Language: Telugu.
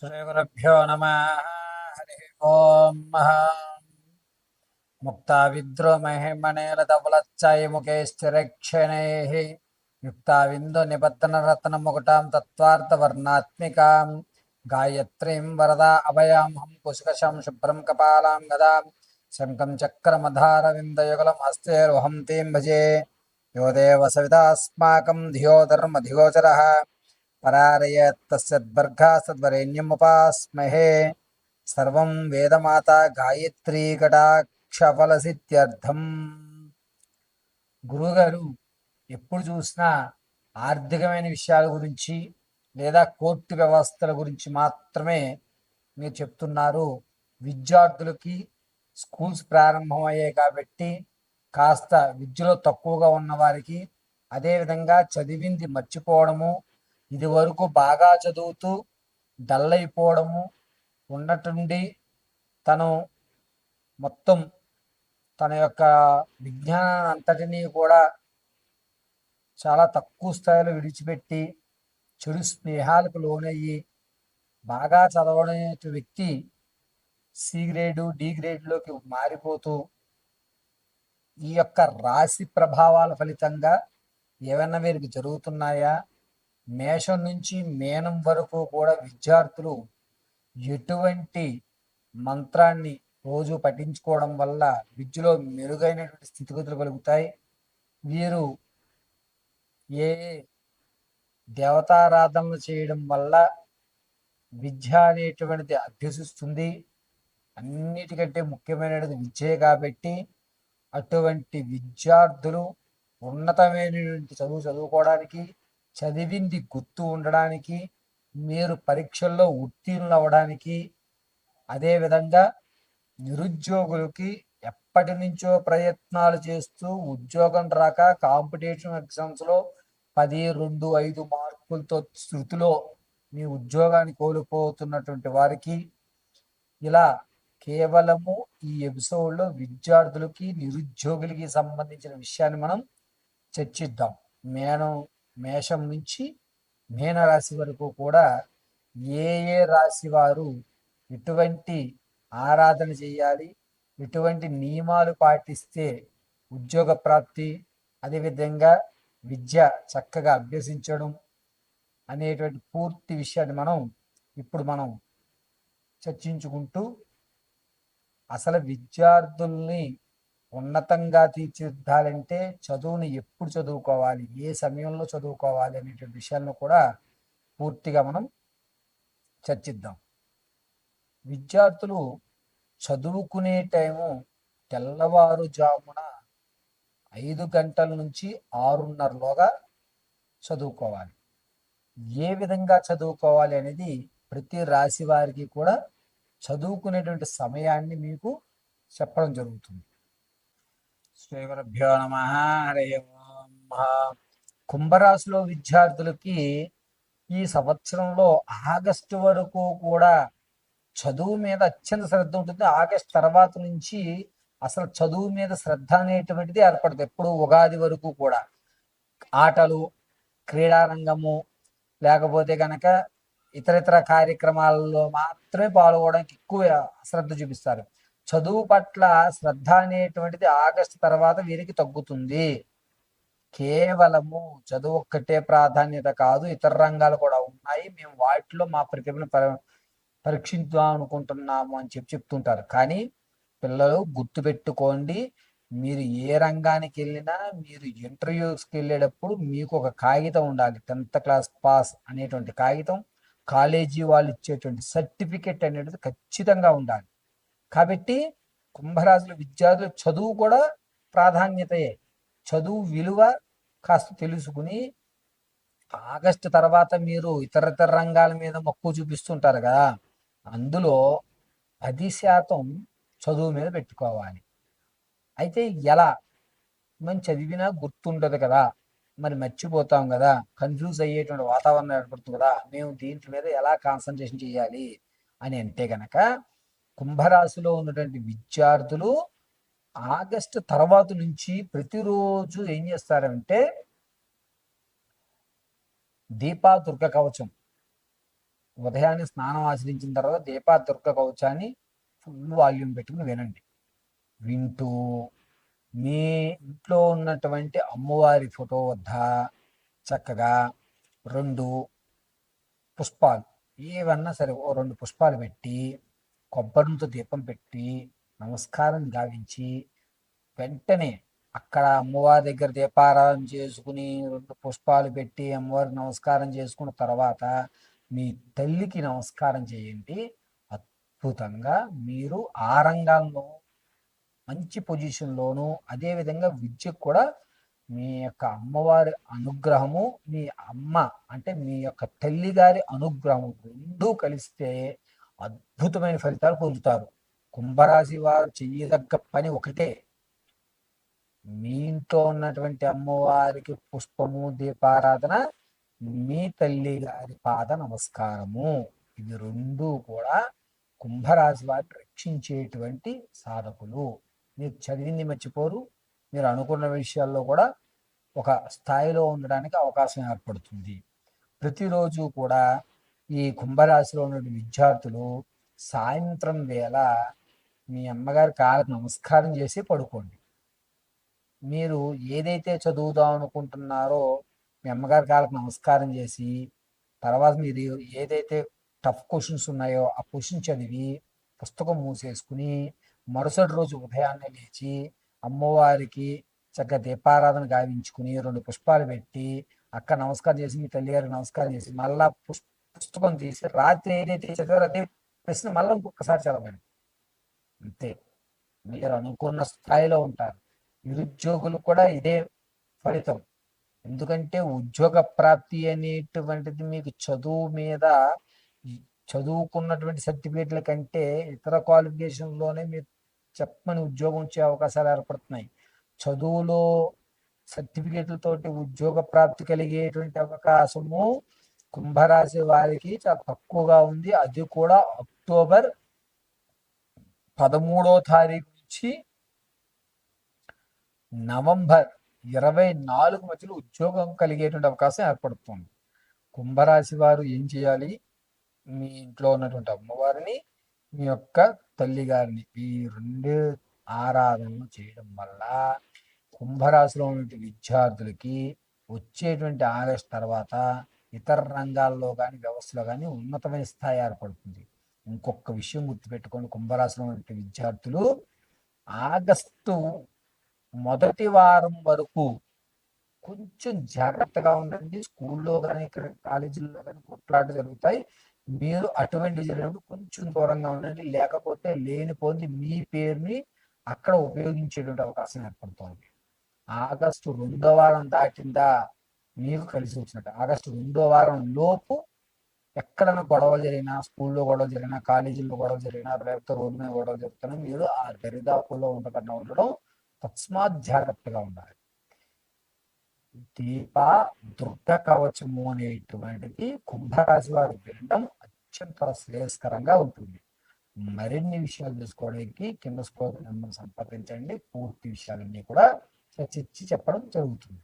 శ్రీగురుభ్యో నమ. హరి ఓం. ముక్తా విద్రోమహిమణేలతపులచ్చాయి ముఖే స్థిరక్షణైః యుక్తా విందు నిబద్ధనరత్నముకుటాం తత్వార్థవర్ణాత్మికాం గాయత్రీం వరదా అభయాం కుశకశం శుభ్రం కపాలాం గదాం శంఖం చక్రమధారవిందయుగలం హస్తేర్వహం తీం భజే. యో దేవ సవితాస్మాకం ధియో ధర్మధిగోచరः పరారయత్తస్యద్భర్గా సద్వరేణ్యముపాస్మహే. సర్వం వేదమాత గాయత్రీ కటాక్షఫలసిద్ధ్యర్థం. గురువుగారు ఎప్పుడు చూసినా ఆర్థికమైన విషయాల గురించి లేదా కోర్టు వ్యవస్థల గురించి మాత్రమే మీరు చెప్తున్నారు. విద్యార్థులకి స్కూల్స్ ప్రారంభమయ్యాయి కాబట్టి కాస్త విద్యలో తక్కువగా ఉన్న వారికి, అదేవిధంగా చదివింది మర్చిపోవడము, ఇది వరకు బాగా చదువుతూ డల్ అయిపోవడము ఉన్నట్టుండి తను మొత్తం తన యొక్క విజ్ఞానాన్ని అంతటినీ కూడా చాలా తక్కువ స్థాయిలో విడిచిపెట్టి చెడు స్నేహాలకు లోనయ్యి బాగా చదవడే వ్యక్తి సి గ్రేడు డి గ్రేడ్లోకి మారిపోతూ ఈ యొక్క రాశి ప్రభావాల ఫలితంగా ఏమైనా వీరికి జరుగుతున్నాయా? మేషం నుంచి మేనం వరకు కూడా విద్యార్థులు ఎటువంటి మంత్రాన్ని రోజు పఠించుకోవడం వల్ల విద్యలో మెరుగైనటువంటి స్థితిగతులు కలుగుతాయి. వీరు ఏ దేవతారాధనలు చేయడం వల్ల విద్య అనేటువంటిది అభ్యసిస్తుంది. అన్నిటికంటే ముఖ్యమైనది విద్యే కాబట్టి అటువంటి విద్యార్థులు ఉన్నతమైనటువంటి చదువుకోవడానికి, చదివింది గుర్తు ఉండడానికి, మీరు పరీక్షల్లో ఉత్తీర్ణులు అవ్వడానికి, అదేవిధంగా నిరుద్యోగులకి ఎప్పటి నుంచో ప్రయత్నాలు చేస్తూ ఉద్యోగం రాక కాంపిటీషన్ ఎగ్జామ్స్లో 10, 2, 5 మార్కులతో శృతిలో మీ ఉద్యోగాన్ని కోల్పోతున్నటువంటి వారికి ఇలా కేవలము ఈ ఎపిసోడ్లో విద్యార్థులకి నిరుద్యోగులకి సంబంధించిన విషయాన్ని మనం చర్చిద్దాం. మేషం నుంచి మీనరాశి వరకు కూడా ఏ ఏ రాశి వారు ఎటువంటి ఆరాధన చేయాలి, ఎటువంటి నియమాలు పాటిస్తే ఉద్యోగ ప్రాప్తి, అదేవిధంగా విద్య చక్కగా అభ్యసించడం అనేటువంటి పూర్తి విషయాన్ని ఇప్పుడు మనం చర్చించుకుంటూ అసలు విద్యార్థుల్ని ఉన్నతంగా తీర్చిదిద్దాలంటే చదువుని ఎప్పుడు చదువుకోవాలి, ఏ సమయంలో చదువుకోవాలి అనేటువంటి విషయాలను కూడా పూర్తిగా మనం చర్చిద్దాం. విద్యార్థులు చదువుకునే టైము తెల్లవారుజామున 5 గంటల నుంచి 6:30లోగా చదువుకోవాలి. ఏ విధంగా చదువుకోవాలి అనేది ప్రతి రాశి వారికి కూడా చదువుకునేటువంటి సమయాన్ని మీకు చెప్పడం జరుగుతుంది. శ్రీగురుభ్యో నమ. హరి ఓం. కుంభరాశిలో విద్యార్థులకి ఈ సంవత్సరంలో ఆగస్టు వరకు కూడా చదువు మీద అత్యంత శ్రద్ధ ఉంటుంది. ఆగస్టు తర్వాత నుంచి అసలు చదువు మీద శ్రద్ధ అనేటువంటిది ఏర్పడుతుంది. ఎప్పుడు ఉగాది వరకు కూడా ఆటలు, క్రీడారంగము, లేకపోతే కనుక ఇతర కార్యక్రమాలలో మాత్రమే పాల్గొనడానికి ఎక్కువ శ్రద్ధ చూపిస్తారు. చదువు పట్ల శ్రద్ధ అనేటువంటిది ఆగస్టు తర్వాత వీరికి తగ్గుతుంది. కేవలము చదువు ఒక్కటే ప్రాధాన్యత కాదు, ఇతర రంగాలు కూడా ఉన్నాయి, మేము వాటిలో మా ప్రతిభను పరీక్షిద్దాం అనుకుంటున్నాము అని చెప్తుంటారు. కానీ పిల్లలు గుర్తుపెట్టుకోండి, మీరు ఏ రంగానికి వెళ్ళినా మీరు ఇంటర్వ్యూస్కి వెళ్ళేటప్పుడు మీకు ఒక కాగితం ఉండాలి. 10th క్లాస్ పాస్ అనేటువంటి కాగితం, కాలేజీ వాళ్ళు ఇచ్చేటువంటి సర్టిఫికెట్ అనేది ఖచ్చితంగా ఉండాలి. కాబట్టి కుంభరాశుల విద్యార్థులు చదువు కూడా ప్రాధాన్యతయే. చదువు విలువ కాస్త తెలుసుకుని ఆగస్టు తర్వాత మీరు ఇతర రంగాల మీద మక్కువ చూపిస్తుంటారు కదా, అందులో 10% చదువు మీద పెట్టుకోవాలి. అయితే ఎలా? మనం చదివినా గుర్తుండదు కదా, మరి మర్చిపోతాం కదా, కన్ఫ్యూజ్ అయ్యేటువంటి వాతావరణం ఏర్పడుతుంది కదా, మేము దీంట్ మీద ఎలా కాన్సన్ట్రేషన్ చేయాలి అని అంటే కనుక కుంభరాశిలో ఉన్నటువంటి విద్యార్థులు ఆగస్టు తర్వాత నుంచి ప్రతిరోజు ఏం చేస్తారంటే దీపా దుర్గ కవచం ఉదయాన్నే స్నానం ఆచరించిన తర్వాత దీపాదుర్గ కవచాన్ని ఫుల్ వాల్యూమ్ పెట్టుకుని వినండి. వింటూ మీ ఇంట్లో ఉన్నటువంటి అమ్మవారి ఫోటో వద్ద చక్కగా 2 పుష్పాలు ఏవన్నా సరే ఓ 2 పుష్పాలు పెట్టి కొబ్బరితో దీపం పెట్టి నమస్కారం గావించి వెంటనే అక్కడ అమ్మవారి దగ్గర దీపారాధన చేసుకుని 2 పుష్పాలు పెట్టి అమ్మవారికి నమస్కారం చేసుకున్న తర్వాత మీ తల్లికి నమస్కారం చేయండి. అద్భుతంగా మీరు ఆ రంగంలో మంచి పొజిషన్లోను, అదేవిధంగా విద్యకు కూడా మీ యొక్క అమ్మవారి అనుగ్రహము, మీ అమ్మ అంటే మీ యొక్క తల్లి గారి అనుగ్రహం రెండూ కలిస్తే అద్భుతమైన ఫలితాలు పొందుతారు. కుంభరాశి వారు చెయ్యదగ్గ పని ఒకటే, మీ ఇంట్లో ఉన్నటువంటి అమ్మవారికి పుష్పము దీపారాధన, మీ తల్లి గారి పాద నమస్కారము. ఇవి రెండూ కూడా కుంభరాశి వారిని రక్షించేటువంటి సాధకులు. మీరు చదివింది మర్చిపోరు, మీరు అనుకున్న విషయాల్లో కూడా ఒక స్థాయిలో ఉండడానికి అవకాశం ఏర్పడుతుంది. ప్రతిరోజు కూడా ఈ కుంభరాశిలో ఉన్న విద్యార్థులు సాయంత్రం వేళ మీ అమ్మగారి కాళ్ళకు నమస్కారం చేసి పడుకోండి. మీరు ఏదైతే చదువుదాం అనుకుంటున్నారో మీ అమ్మగారి కాళ్ళకు నమస్కారం చేసి తర్వాత మీరు ఏదైతే టఫ్ క్వశ్చన్స్ ఉన్నాయో ఆ క్వశ్చన్ చదివి పుస్తకం మూసేసుకుని మరుసటి రోజు ఉదయాన్నే లేచి అమ్మవారికి చక్కగా దీపారాధన గావించుకుని 2 పుష్పాలు పెట్టి అక్కడ నమస్కారం చేసి మీ తల్లిగారికి నమస్కారం చేసి మళ్ళా పుస్తకం తీసి రాత్రి ఏదైతే చదివారో అదే ప్రశ్న మళ్ళీ ఇంకొకసారి చదవండి. అంతే, మీరు అనుకున్న స్థాయిలో ఉంటారు. నిరుద్యోగులు కూడా ఇదే ఫలితం. ఎందుకంటే ఉద్యోగ ప్రాప్తి అనేటువంటిది మీకు చదువు మీద చదువుకున్నటువంటి సర్టిఫికేట్ల కంటే ఇతర క్వాలిఫికేషన్లోనే మీరు చెప్పని ఉద్యోగం వచ్చే అవకాశాలు ఏర్పడుతున్నాయి. చదువులో సర్టిఫికేట్లతోటి ఉద్యోగ ప్రాప్తి కలిగేటువంటి అవకాశము కుంభరాశి వారికి చాలా తక్కువగా ఉంది. అది కూడా అక్టోబర్ 13వ తారీఖు నుంచి నవంబర్ 24 మధ్యలో ఉద్యోగం కలిగేటువంటి అవకాశం ఏర్పడుతుంది. కుంభరాశి వారు ఏం చేయాలి? మీ ఇంట్లో ఉన్నటువంటి అమ్మవారిని, మీ యొక్క తల్లి గారిని ఈ 2 ఆరాధనలు చేయడం వల్ల కుంభరాశిలో ఉన్నటువంటి విద్యార్థులకి వచ్చేటువంటి ఆగస్టు తర్వాత ఇతర రంగాల్లో కానీ వ్యవస్థలో కానీ ఉన్నతమైన స్థాయి ఏర్పడుతుంది. ఇంకొక విషయం గుర్తుపెట్టుకోండి, కుంభరాశిలో ఉన్నటువంటి విద్యార్థులు ఆగస్టు మొదటి వారం వరకు కొంచెం జాగ్రత్తగా ఉండండి. స్కూల్లో కానీ ఇక్కడ కాలేజీల్లో కానీ కొట్లాటలు జరుగుతాయి. మీరు అటువంటి జరిగినప్పుడు కొంచెం దూరంగా ఉండండి. లేకపోతే లేనిపోయింది మీ పేరుని అక్కడ ఉపయోగించేటువంటి అవకాశం ఏర్పడుతుంది. ఆగస్టు 2వ వారం దాటిందా మీకు కలిసి వచ్చినట్టు. ఆగస్టు 2వ వారం లోపు ఎక్కడైనా గొడవలు జరిగినా, స్కూల్లో గొడవ జరిగినా, కాలేజీల్లో గొడవ జరిగినా, లేకపోతే రోడ్డు మీద గొడవ జరుగుతున్నా మీరు ఆ దరిదాపుల్లో ఉండడం తస్మాత్ జాగ్రత్తగా ఉండాలి. దీప దుర్గ కవచము అనేటువంటిది కుంభరాశి వారు వినడం అత్యంత శ్రేయస్కరంగా ఉంటుంది. మరిన్ని విషయాలు తెలుసుకోవడానికి కింద స్క్రోల్ నెంబర్ సంప్రదించండి. పూర్తి విషయాలన్నీ కూడా చర్చించి చెప్పడం జరుగుతుంది.